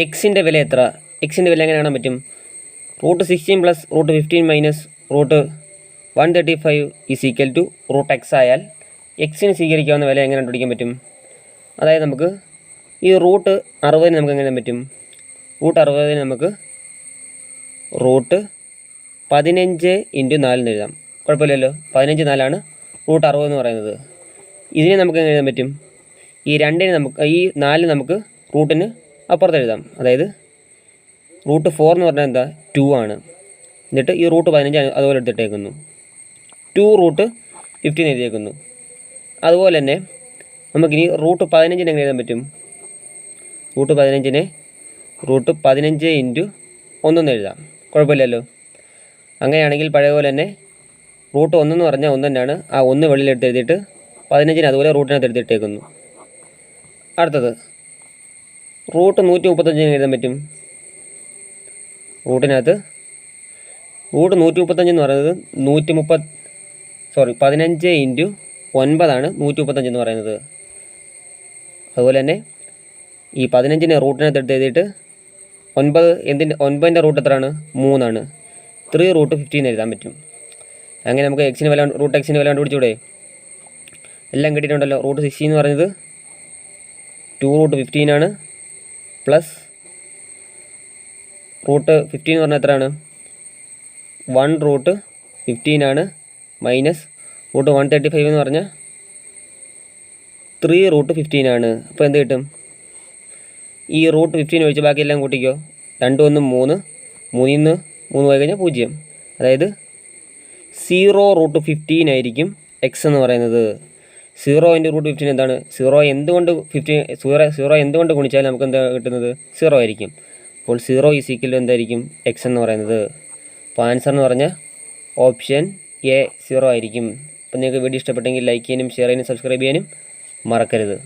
എക്സിൻ്റെ വില എത്ര? എക്സിൻ്റെ വില എങ്ങനെ കാണാൻ പറ്റും? √16 plus √15 minus √135 is equal to √x ആയാൽ എക്സിന് സ്വീകരിക്കാവുന്ന വില എങ്ങനെ കണ്ടുപിടിക്കാൻ പറ്റും? അതായത് നമുക്ക് ഈ √60 നമുക്ക് എങ്ങനെ പറ്റും? √60 നമുക്ക് √15 × 4 എഴുതാം. കുഴപ്പമില്ലല്ലോ. 15 4 √60 എന്ന് പറയുന്നത്. ഇതിനെ നമുക്ക് എങ്ങനെ എഴുതാൻ പറ്റും? ഈ 4 നമുക്ക് റൂട്ടിന് അപ്പുറത്ത് എഴുതാം. അതായത് √4 എന്ന് പറഞ്ഞാൽ എന്താ? 2 ആണ്. എന്നിട്ട് ഈ √15 അതുപോലെ എടുത്തിട്ടേക്കുന്നു. 2√15 എഴുതിയേക്കുന്നു. അതുപോലെ തന്നെ നമുക്കിനി √15 എങ്ങനെ എഴുതാൻ പറ്റും? √15 √15 × 1 എഴുതാം. കുഴപ്പമില്ലല്ലോ. അങ്ങനെയാണെങ്കിൽ പഴയ പോലെ തന്നെ √1 എന്ന് പറഞ്ഞാൽ 1 തന്നെയാണ്. ആ 1 വെളിയിലെടുത്ത് എഴുതിയിട്ട് 15 അതുപോലെ റൂട്ടിനകത്ത് എടുത്തിട്ടേക്കുന്നു. അടുത്തത് √135 എഴുതാൻ പറ്റും. √135 എന്ന് പറയുന്നത് 15 × 9 ആണ് 135 എന്ന് പറയുന്നത്. അതുപോലെ തന്നെ ഈ 15 റൂട്ടിനകത്ത് എടുത്ത് എഴുതിയിട്ട് 9ൻ്റെ റൂട്ട് എത്രയാണ്? 3 ആണ്. 3√15 എഴുതാൻ പറ്റും. അങ്ങനെ നമുക്ക് എക്സിന് വില √xന് വില കണ്ടുപിടിച്ചൂടെ? എല്ലാം കിട്ടിയിട്ടുണ്ടല്ലോ. √16 എന്ന് പറയുന്നത് 2√15 ആണ്. പ്ലസ് √15 എന്ന് പറഞ്ഞാൽ എത്രയാണ്? 1√15 ആണ്. മൈനസ് √135 എന്ന് പറഞ്ഞാൽ 3√15 ആണ്. അപ്പോൾ എന്ത് കിട്ടും? ഈ √15 ഒഴിച്ച് ബാക്കിയെല്ലാം കൂട്ടിക്കോ. 2 1 3, 3 3 പോയി കഴിഞ്ഞാൽ 0. അതായത് 0√15 ആയിരിക്കും എക്സ് എന്ന് പറയുന്നത്. 0 × √15 എന്താണ്? 0 എന്തുകൊണ്ട് ഗുണിച്ചാൽ നമുക്ക് എന്താ കിട്ടുന്നത്? 0 ആയിരിക്കും. അപ്പോൾ 0 ഈസ് ഈക്വൽ എന്തായിരിക്കും? എക്സ് എന്ന് പറയുന്നത്. അപ്പോൾ ആൻസർ എന്ന് പറഞ്ഞാൽ ഓപ്ഷൻ എ 0 ആയിരിക്കും. അപ്പോൾ നിങ്ങൾക്ക് വീഡിയോ ഇഷ്ടപ്പെട്ടെങ്കിൽ ലൈക്ക് ചെയ്യാനും ഷെയർ ചെയ്യാനും സബ്സ്ക്രൈബ് ചെയ്യാനും മറക്കരുത്.